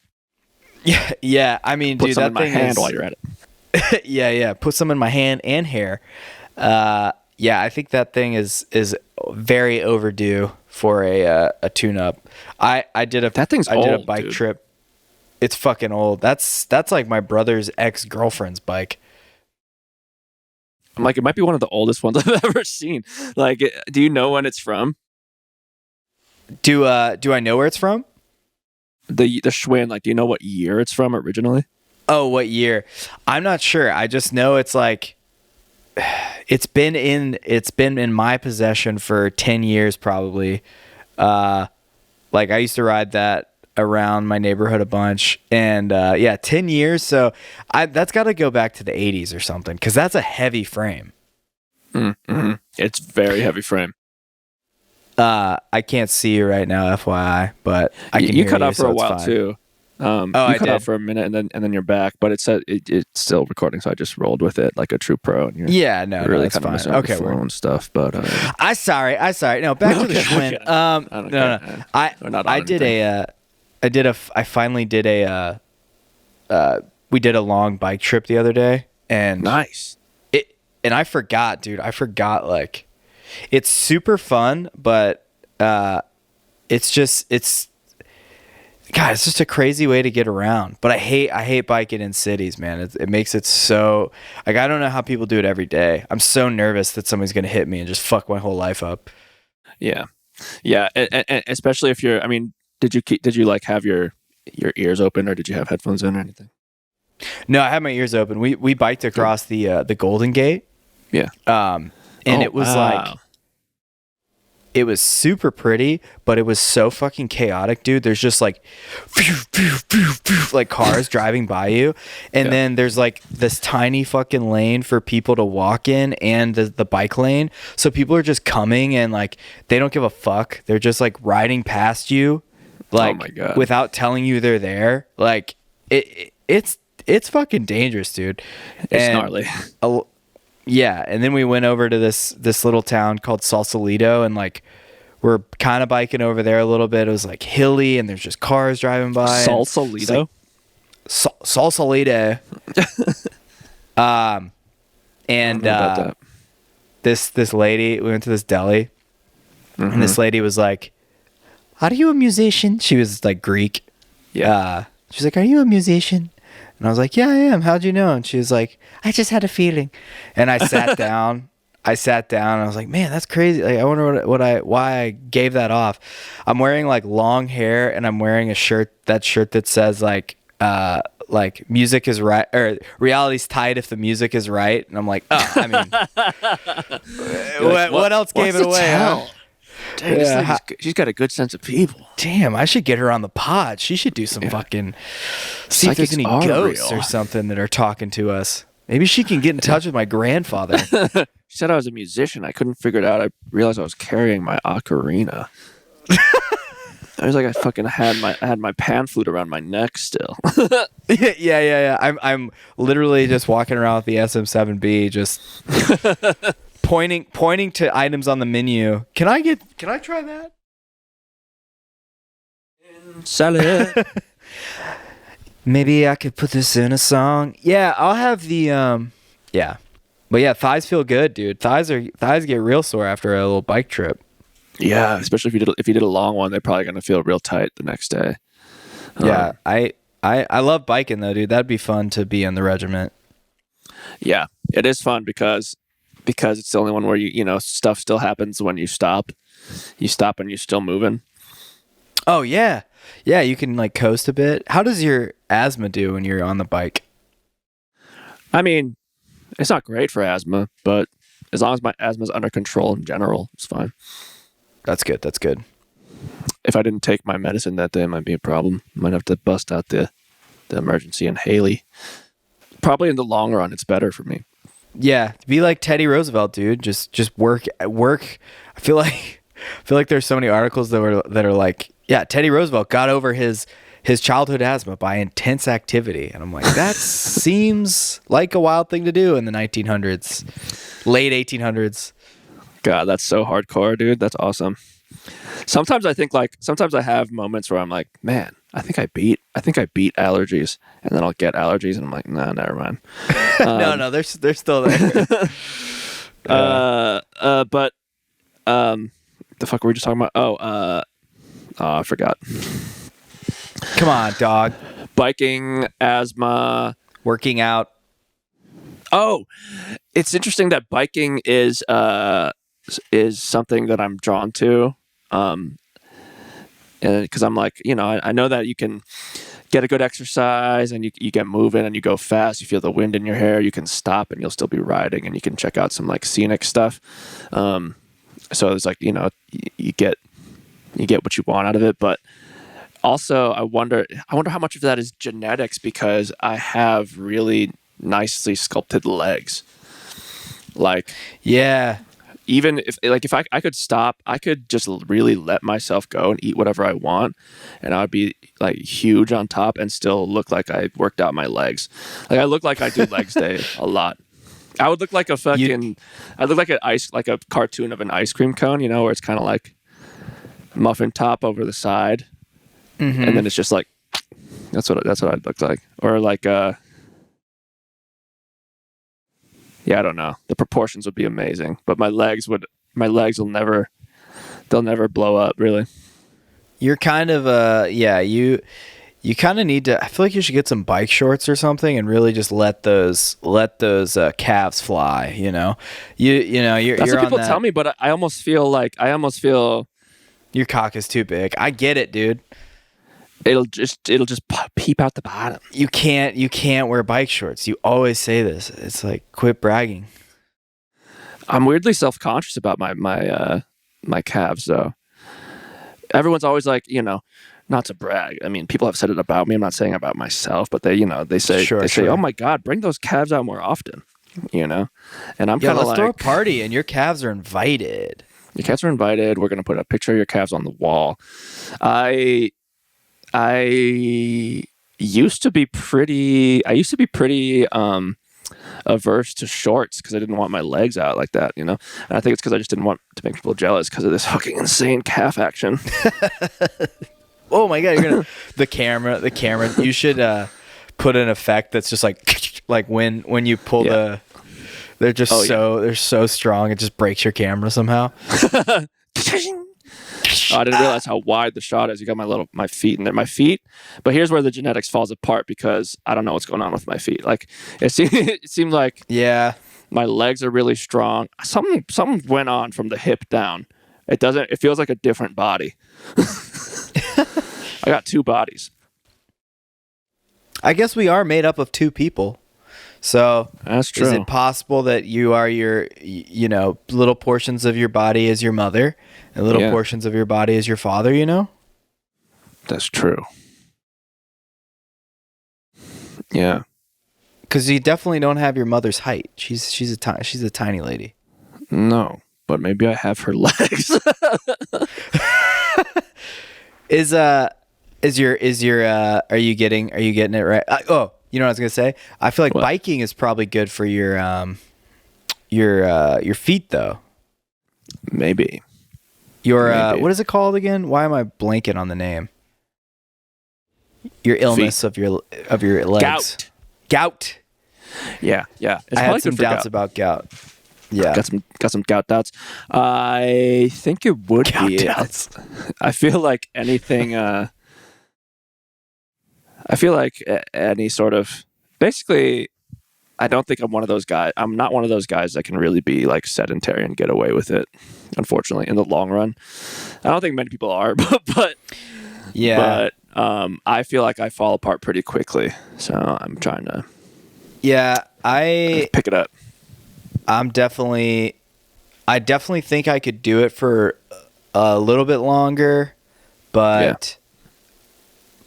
Yeah. I mean,
Put
dude,
some
that
in my
thing
hand
is,
while you're at it.
yeah. Put some in my hand and hair. I think that thing is very overdue for a tune up. I did a bike
dude.
trip. It's fucking old. That's like my brother's ex-girlfriend's bike.
I'm like, it might be one of the oldest ones I've ever seen. Like, do you know when it's from?
Do I know where it's from?
The Schwinn, like, do you know what year it's from originally?
Oh, what year? I'm not sure. I just know it's like it's been in my possession for 10 years probably. Like I used to ride that around my neighborhood a bunch, and 10 years. So that's got to go back to the 80s or something, because that's a heavy frame.
Mm-hmm. It's very heavy frame.
I can't see you right now, FYI, but I can hear
cut
you,
out for
so
a
it's
while
fine.
too.
I
cut
did.
out for a minute and then you're back, but it said it's still recording, so I just rolled with it like a true pro. And you're really
that's
kind of
fine.
messing with
Okay,
the flow and stuff. But
I sorry. No, back to the Schwinn. I finally did we did a long bike trip the other day, and
nice.
And I forgot, dude. Like, it's super fun, but it's just a crazy way to get around. But I hate biking in cities, man. It makes it so, like, I don't know how people do it every day. I'm so nervous that somebody's gonna hit me and just fuck my whole life up.
Yeah, and especially if you're. I mean, did you like have your ears open, or did you have headphones in or anything?
No, I had my ears open. We biked across the Golden Gate.
Yeah.
And it was like, it was super pretty, but it was so fucking chaotic, dude. There's just like, like cars driving by you. And then there's like this tiny fucking lane for people to walk in, and the bike lane. So people are just coming, and like, they don't give a fuck. They're just like riding past you, like,
oh my God,
without telling you they're there. Like, it's fucking dangerous, dude.
It's gnarly.
Yeah, and then we went over to this little town called Sausalito, and like, we're kind of biking over there a little bit. It was like hilly, and there's just cars driving by.
Sausalito?
Sausalito. And this lady, we went to this deli, and this lady was like, "Are you a musician?" She was like Greek.
Yeah.
She's like, "Are you a musician?" And I was like, "Yeah, I am. How'd you know?" And she was like, "I just had a feeling." And I sat down. I sat down and I was like, man, that's crazy. Like, I wonder why I gave that off. I'm wearing like long hair and I'm wearing a shirt that says like music is right or reality's tight if the music is right. And I'm like, oh, I mean, what else gave it away? Huh?
Dang, she's got a good sense of people.
Damn, I should get her on the pod. She should do some fucking see if there's any ghosts or something that are talking to us. Maybe she can get in touch with my grandfather.
She said I was a musician. I couldn't figure it out. I realized I was carrying my ocarina. I was like, I fucking had my pan flute around my neck still.
Yeah. I'm literally just walking around with the SM7B, just pointing to items on the menu. Can I try that?
Salad.
Maybe I could put this in a song. Yeah, I'll have the yeah. But yeah, thighs feel good, dude. Thighs get real sore after a little bike trip.
Yeah, especially if you did a long one, they're probably gonna feel real tight the next day.
Yeah, I love biking though, dude. That'd be fun to be in the regiment.
Yeah, it is fun because it's the only one where you know stuff still happens when you stop. You stop and you're still moving.
Oh yeah, yeah. You can like coast a bit. How does your asthma do when you're on the bike?
I mean, it's not great for asthma, but as long as my asthma's under control in general, it's fine.
That's good. That's good.
If I didn't take my medicine that day, it might be a problem. Might have to bust out the emergency inhaler. Probably in the long run, it's better for me.
Yeah, be like Teddy Roosevelt, dude. Just work. I feel like there's so many articles that are like, yeah, Teddy Roosevelt got over his childhood asthma by intense activity, and I'm like, that seems like a wild thing to do in the 1900s, late 1800s.
God, that's so hardcore, dude. That's awesome. Sometimes I have moments where I'm like, man, I think I beat allergies, and then I'll get allergies, and I'm like, nah, never mind.
No, they're still there.
But the fuck were we just talking about? Oh, I forgot.
Come on, dog.
Biking, asthma,
working out.
Oh, it's interesting that biking is something that I'm drawn to. Because I'm like, you know, I know that you can get a good exercise and you get moving and you go fast. You feel the wind in your hair. You can stop and you'll still be riding and you can check out some like scenic stuff. So it's like, you know, you get what you want out of it. But also, I wonder how much of that is genetics because I have really nicely sculpted legs. Like,
yeah.
Even if I could stop, I could just really let myself go and eat whatever I want, and I would be like huge on top and still look like I worked out my legs. Like I look like I do legs day a lot. I would look like a fucking, I look like a cartoon of an ice cream cone, you know, where it's kind of like muffin top over the side, and then it's just like that's what I'd look like, or like yeah, I don't know. The proportions would be amazing, but my legs will never blow up, really.
You're kind of you kind of need to. I feel like you should get some bike shorts or something and really just let those calves fly. You know, you know you're.
That's
you're
what people
on that.
tell me, but I almost feel
your cock is too big. I get it, dude.
It'll just peep out the bottom.
You can't wear bike shorts. You always say this. It's like, quit bragging.
I'm weirdly self-conscious about my calves though. Everyone's always like, you know, not to brag. I mean, people have said it about me. I'm not saying about myself, but they say, oh my God, bring those calves out more often, you know? And I'm kind of like,
let's throw a party and your calves are invited.
Your calves are invited. We're going to put a picture of your calves on the wall. I used to be pretty averse to shorts because I didn't want my legs out like that, you know. And I think it's because I just didn't want to make people jealous because of this fucking insane calf action.
Oh my God, you're gonna the camera. You should put an effect that's just like when you pull they're just they're so strong it just breaks your camera somehow.
I didn't realize how wide the shot is. You got my feet in there. My feet, but here's where the genetics falls apart because I don't know what's going on with my feet. Like it seemed like
Yeah.
my legs are really strong. Something went on from the hip down. It feels like a different body. I got two bodies.
I guess we are made up of two people. So
That's true.
is it possible that you are little portions of your body is your mother and little
Yeah.
portions of your body is your father,
That's true. Yeah.
Because you definitely don't have your mother's height. She's a tiny lady.
No, but maybe I have her legs.
Are you getting it right? You know what I was gonna say? I feel like
What?
biking is probably good for your feet though.
Maybe.
What is it called again? Why am I blanking on the name? Your illness of your legs. Gout.
Yeah. It's
I
probably
had
good
some
for
doubts
gout.
about gout. Yeah.
Got some gout doubts. I think it would
Gout
be.
doubts.
I feel like anything. I feel like any sort of. Basically, I don't think I'm one of those guys. I'm not one of those guys that can really be like sedentary and get away with it. Unfortunately, in the long run, I don't think many people are. But
Yeah.
But I feel like I fall apart pretty quickly. So I'm trying to
Yeah.
pick it up.
I definitely think I could do it for a little bit longer, but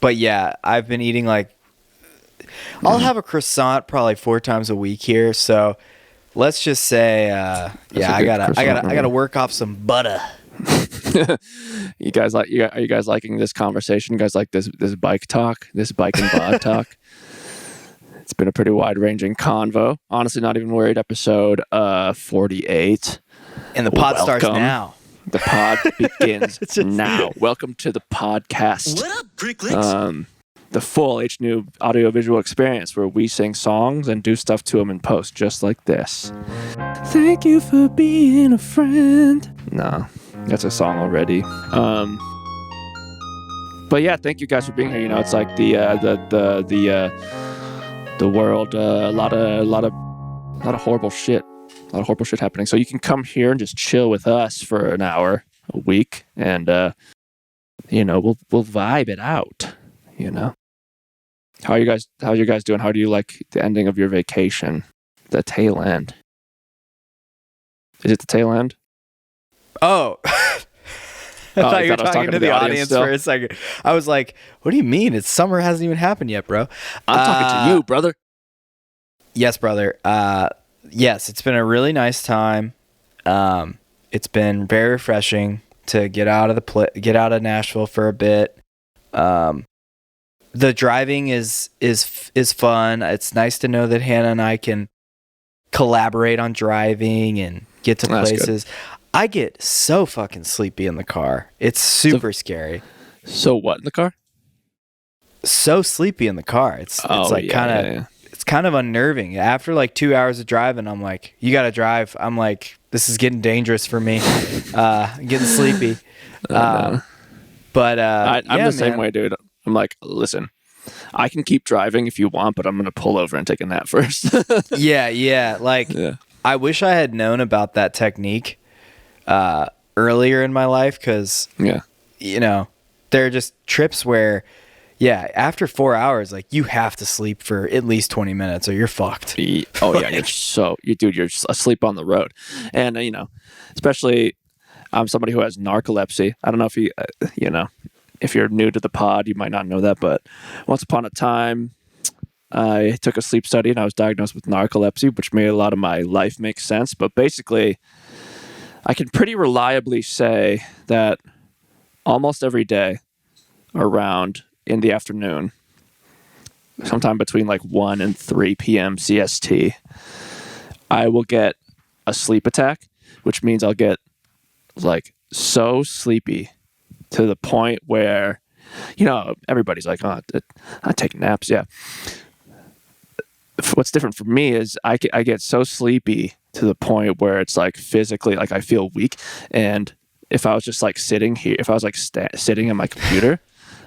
yeah, I've been eating I'll have a croissant probably 4 times a week here. So let's just say, I gotta work off some butter.
Are you guys liking this conversation? You guys like this bike talk, this bike and bod talk? It's been a pretty wide-ranging convo. Honestly, not even worried. Episode 48.
And the pod starts
Welcome.
now.
The pod begins now. Welcome to the podcast.
What up, Bricklets?
The full HNEW audio-visual experience where we sing songs and do stuff to them in post, just like this. Thank you for being a friend. No, that's a song already. But yeah, thank you guys for being here. It's like the world, a lot of horrible shit. A lot of horrible shit happening. So you can come here and just chill with us for an hour a week, and we'll vibe it out. How are you guys doing? How do you like the ending of your vacation? The tail end. Is it the tail end?
Oh. I thought you were talking to the audience
still?
for a second. I was like, what do you mean? It's summer hasn't even happened yet, bro.
I'm talking to you, brother.
Yes, brother. Yes, it's been a really nice time. It's been very refreshing to get out of Nashville for a bit. The driving is fun. It's nice to know that Hannah and I can collaborate on driving and get to
That's
places. I get so fucking sleepy in the car. It's super scary.
So what in the car?
So sleepy in the car. It's kind of unnerving. After 2 hours of driving, I'm like, you got to drive. I'm like, this is getting dangerous for me. I'm getting sleepy.
I'm the same way, dude. I'm like, listen, I can keep driving if you want, but I'm going to pull over and take a nap first.
Yeah. I wish I had known about that technique earlier in my life because, there are just trips where, after 4 hours, you have to sleep for at least 20 minutes or you're fucked.
Oh, yeah. You're asleep on the road. And, especially I'm somebody who has narcolepsy. I don't know if if you're new to the pod, you might not know that, but once upon a time, I took a sleep study and I was diagnosed with narcolepsy, which made a lot of my life make sense. But basically, I can pretty reliably say that almost every day around in the afternoon, sometime between 1 and 3 p.m. CST, I will get a sleep attack, which means I'll get so sleepy to the point where, everybody's like, oh, I take naps. Yeah. What's different for me is I get so sleepy to the point where it's physically I feel weak, and if I was just like sitting here, if I was like sitting in my computer,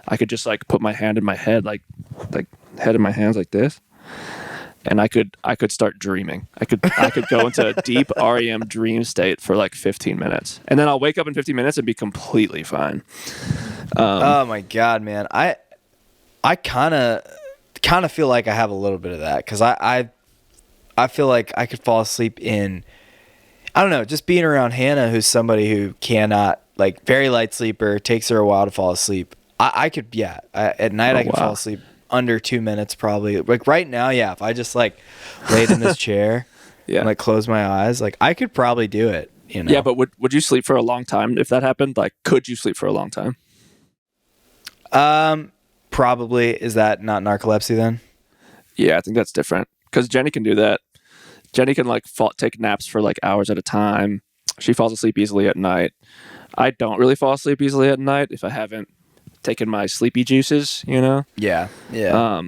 I could just like put my hand in my head, like head in my hands like this, and I could start dreaming. I could go into a deep REM dream state for like 15 minutes, and then I'll wake up in 15 minutes and be completely fine.
Oh my God, man. I kind of feel like I have a little bit of that because I feel like I could fall asleep in, I don't know, just being around Hannah, who's somebody who cannot, like, very light sleeper, takes her a while to fall asleep. I could, yeah, at night I can fall asleep under 2 minutes probably. Like right now, yeah, if I just like laid in this chair and like close my eyes, like I could probably do it, you know?
Yeah, but would you sleep for a long time if that happened? Like, could you sleep for a long time?
Probably. Is that not narcolepsy then?
Yeah, I think that's different because Jenny can do that. Jenny can like take naps for like hours at a time. She falls asleep easily at night. I don't really fall asleep easily at night if I haven't taken my sleepy juices, you know?
Yeah. Yeah.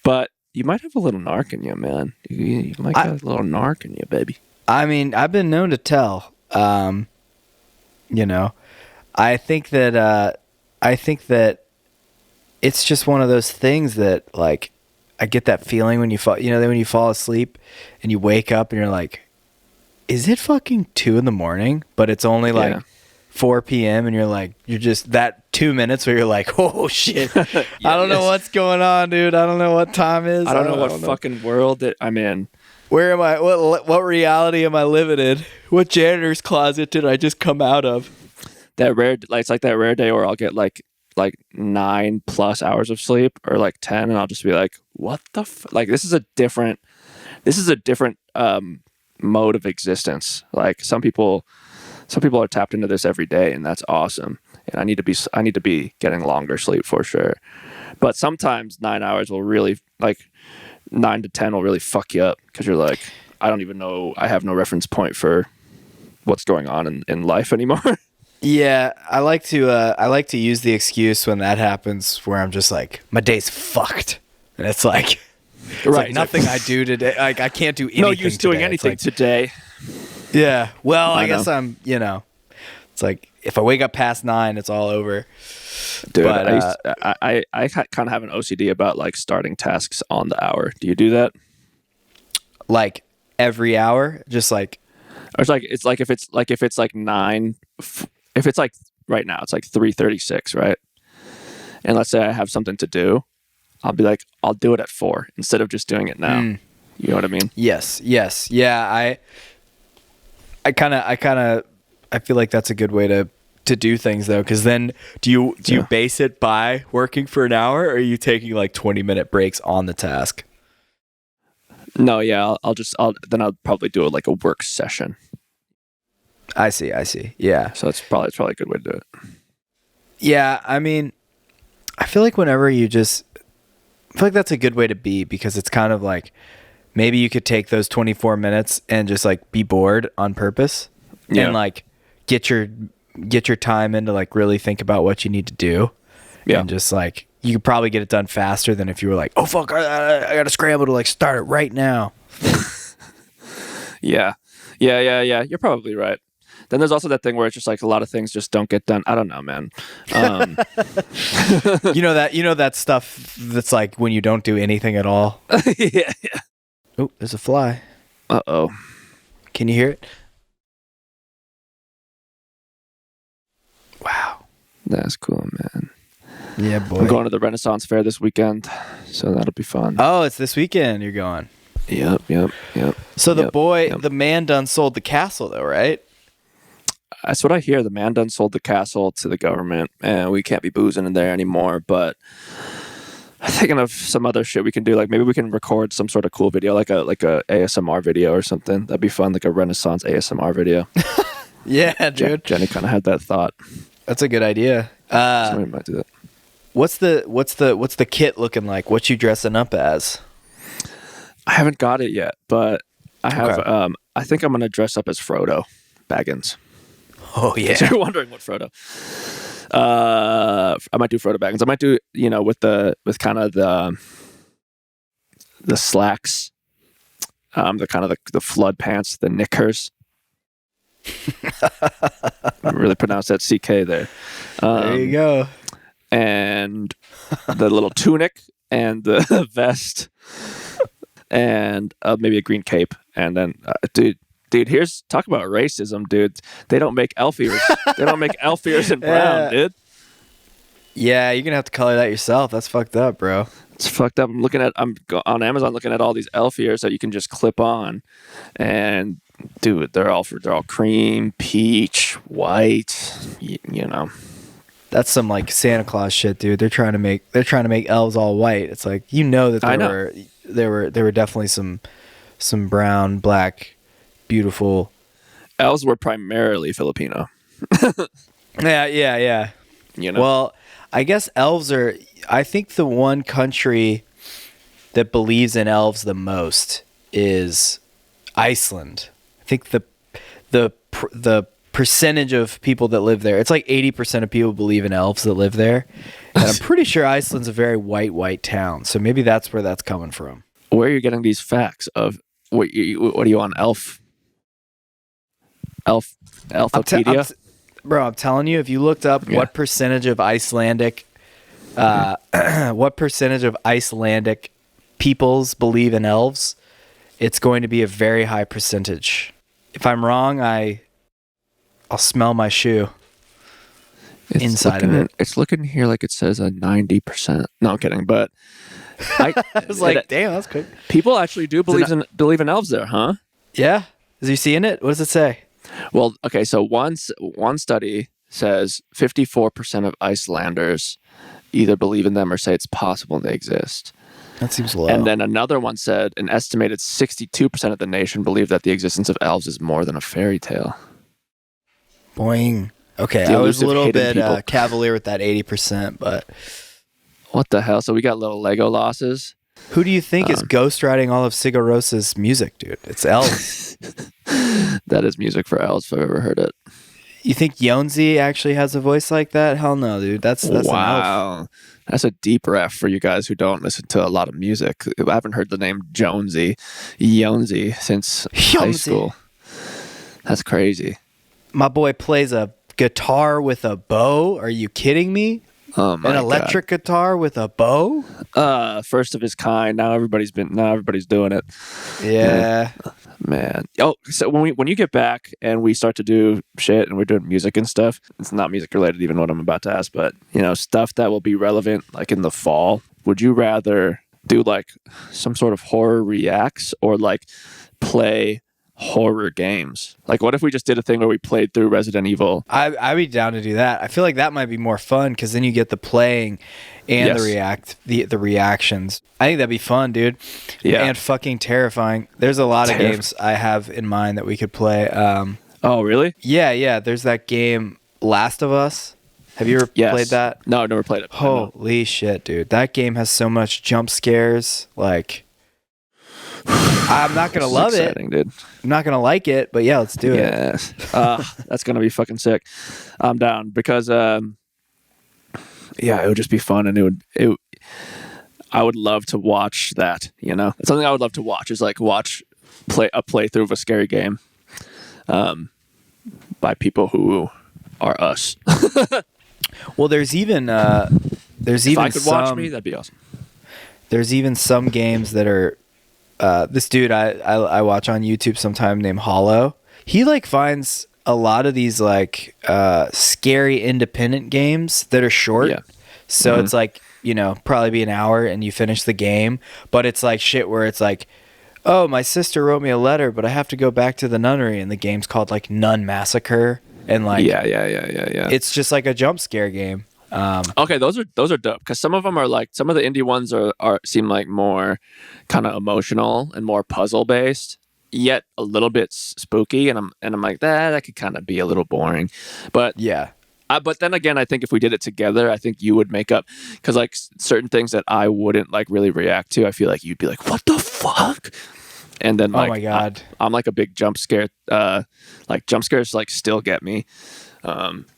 But you might have a little narc in you, man. You might have a little narc in you, baby.
I mean, I've been known to tell. You know, I think that it's just one of those things that, like, I get that feeling when you fall, you know, when you fall asleep and you wake up and you're like, is it fucking 2 a.m? But it's only like 4 p.m. and you're like, you're just that 2 minutes where you're like, oh shit, I don't know what's going on, dude. I don't know what time is.
I don't know what fucking world that I'm in.
Where am I? What reality am I living in? What janitor's closet did I just come out of?
That rare, like, it's like that rare day where I'll get like 9+ hours of sleep or like 10, and I'll just be like, what the like this is a different mode of existence. Like some people are tapped into this every day, and that's awesome. And I need to be getting longer sleep for sure. But sometimes 9 hours will really, like 9 to 10 will really fuck you up because you're like, I don't even know, I have no reference point for what's going on in life anymore.
Yeah, I like to use the excuse when that happens where I'm just like, my day's fucked, and it's like, like nothing I do today. Like I can't do anything.
No use doing anything today.
Yeah. Well, I guess I'm. You know, it's like if I wake up past 9, it's all over.
Dude,
but,
I kind of have an OCD about like starting tasks on the hour. Do you do that?
Like every hour, just like.
Or it's like if it's like 9. If it's like right now, it's like 3:36, right? And let's say I have something to do, I'll be like, I'll do it at 4 instead of just doing it now. You know what I mean?
Yes. Yeah. I feel like that's a good way to do things though, because then do you base it by working for an hour, or are you taking like 20-minute breaks on the task?
No, yeah, I'll probably do it like a work session.
I see. Yeah.
So it's probably a good way to do it.
Yeah, I mean, I feel like that's a good way to be, because it's kind of like maybe you could take those 24 minutes and just like be bored on purpose and like get your time in to like really think about what you need to do. Yeah. And just like, you could probably get it done faster than if you were like, oh fuck, I gotta scramble to like start it right now.
Yeah. You're probably right. Then there's also that thing where it's just like a lot of things just don't get done. I don't know, man.
You know that stuff that's like when you don't do anything at all.
Yeah.
Oh, there's a fly.
Uh-oh.
Can you hear it? Wow.
That's cool, man.
Yeah, boy.
I'm going to the Renaissance Fair this weekend, so that'll be fun.
Oh, it's this weekend you're going.
Yep.
So the man done sold the castle though, right?
That's what I hear. The man done sold the castle to the government, and we can't be boozing in there anymore. But I'm thinking of some other shit we can do. Like maybe we can record some sort of cool video, like a ASMR video or something. That'd be fun, like a Renaissance ASMR video.
Yeah, dude.
Jenny kind of had that thought.
That's a good idea.
Somebody might do that.
What's the kit looking like? What you dressing up as?
I haven't got it yet, but I have.
Okay.
I think I'm gonna dress up as Frodo Baggins.
Oh yeah.
So you're wondering what Frodo. I might do Frodo Baggins. I might do with kind of the slacks, the kind of the flood pants, the knickers. Really pronounce that CK there.
There you go.
And the little tunic and the vest and maybe a green cape. And then, dude, talk about racism, dude. They don't make elf ears. They don't make elf ears in brown, dude.
Yeah, you're gonna have to color that yourself. That's fucked up, bro.
It's fucked up. I'm on Amazon looking at all these elf ears that you can just clip on, and dude, they're all cream, peach, white. You know,
That's some like Santa Claus shit, dude. They're trying to make elves all white. It's like, you know that there were definitely some brown, black, beautiful
elves were primarily Filipino.
Yeah.
You know,
Well, I guess elves are. I think the one country that believes in elves the most is Iceland. I think the percentage of people that live there, it's like 80% of people believe in elves that live there, and I'm pretty sure Iceland's a very white town. So maybe that's where that's coming from.
where are you getting these facts of what are you on Elfopedia?
Bro, I'm telling you, if you looked up what percentage of Icelandic peoples believe in elves, it's going to be a very high percentage. If I'm wrong, I'll smell my shoe inside of it.
It's looking here like it says a 90%. No, I'm kidding, but
I was like, damn, that's quick.
People actually do believe in elves there, huh?
Yeah. Is you seeing it? What does it say?
Well, okay, so one study says 54% of Icelanders either believe in them or say it's possible they exist.
That seems low.
And then another one said an estimated 62% of the nation believe that the existence of elves is more than a fairy tale.
Boing. Okay, I was a little bit cavalier with that 80%, but
what the hell? So we got little Lego losses.
Who do you think is ghostwriting all of Sigur Rós's music, dude? It's elves.
That is music for elves if I've ever heard it.
You think Jónsi actually has a voice like that? Hell no, dude. That's an elf.
That's a deep ref for you guys who don't listen to a lot of music. I haven't heard the name Jónsi since high school. That's crazy.
My boy plays a guitar with a bow. Are you kidding me?
Oh my
An electric guitar with a bow?
First of his kind. Now everybody's doing it.
Yeah.
Man. Oh, so when you get back and we start to do shit and we're doing music and stuff, it's not music related even what I'm about to ask, but stuff that will be relevant like in the fall. Would you rather do like some sort of horror reacts or like play horror games? Like what if we just did a thing where we played through Resident Evil?
I'd be down to do that. I feel like that might be more fun because then you get the playing and the reactions. I think that'd be fun, dude.
Yeah.
And fucking terrifying. There's a lot of games I have in mind that we could play.
Oh, really?
Yeah. There's that game Last of Us. Have you ever played that?
No, I've never played it.
Holy shit, dude. That game has so much jump scares. Like, I'm not going to love
exciting, dude.
I'm not going to like it, but yeah, let's do it.
Yes. That's going to be fucking sick. I'm down because, it would just be fun and I would love to watch that, It's something I would love to watch is like play a playthrough of a scary game by people who are us.
Well, if I could watch me, that'd be awesome. There's even some games that are this dude I watch on YouTube sometime named Hollow. He like finds a lot of these like scary independent games that are short. Yeah. So it's like, probably be an hour and you finish the game, but it's like shit where it's like, oh, my sister wrote me a letter, but I have to go back to the nunnery, and the game's called like Nun Massacre, and like yeah. It's just like a jump scare game.
Okay, those are dope because some of them are like some of the indie ones seem like more kind of emotional and more puzzle based, yet a little bit spooky, and I'm like that could kind of be a little boring, but
yeah.
But then again, I think if we did it together, I think you would make up because like certain things that I wouldn't like really react to, I feel like you'd be like, "What the fuck?" And then like,
oh my god,
I'm like a big jump scare. Like jump scares like still get me.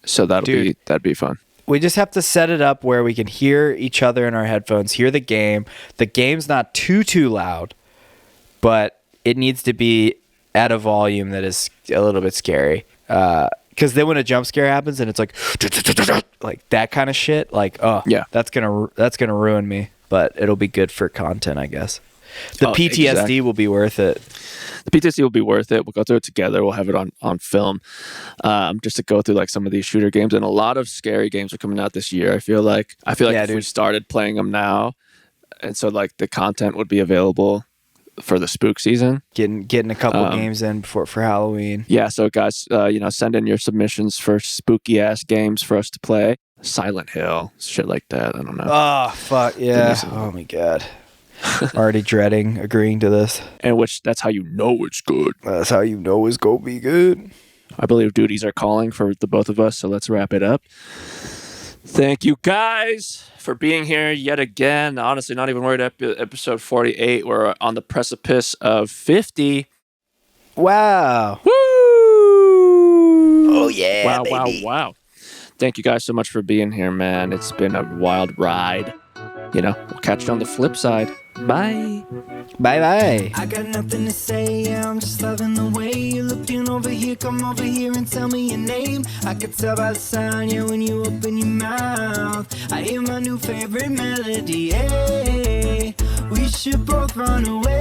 So that'd be fun.
We just have to set it up where we can hear each other in our headphones, hear the game. The game's not too loud, but it needs to be at a volume that is a little bit scary. Because then when a jump scare happens and it's like that kind of shit, like, oh,
Yeah.
that's gonna ruin me. But it'll be good for content, I guess. The PTSD
exactly.
will be worth it.
The PTSD will be worth it. We'll go through it together. We'll have it on film, just to go through like some of these shooter games, and a lot of scary games are coming out this year. I feel like
Yeah,
if we
dude.
started playing them now, and so like the content would be available for the spook season.
Getting a couple games in for Halloween.
Yeah. So guys, send in your submissions for spooky ass games for us to play. Silent Hill, shit like that. I don't know.
Oh fuck yeah! Oh my god. Already dreading agreeing to this.
And that's how you know it's good.
That's how you know it's gonna be good.
I believe duties are calling for the both of us, so let's wrap it up. Thank you guys for being here yet again. Honestly, not even worried. Episode 48. We're on the precipice of 50.
Wow.
Woo!
Oh yeah.
Wow,
baby.
wow. Thank you guys so much for being here, man. It's been a wild ride. We'll catch you on the flip side. Bye.
Bye bye.
I got nothing to say, yeah, I'm just loving the way you're looking over here. Come over here and tell me your name. I could tell by the sound, yeah, when you open your mouth. I hear my new favorite melody, hey. We should both run away.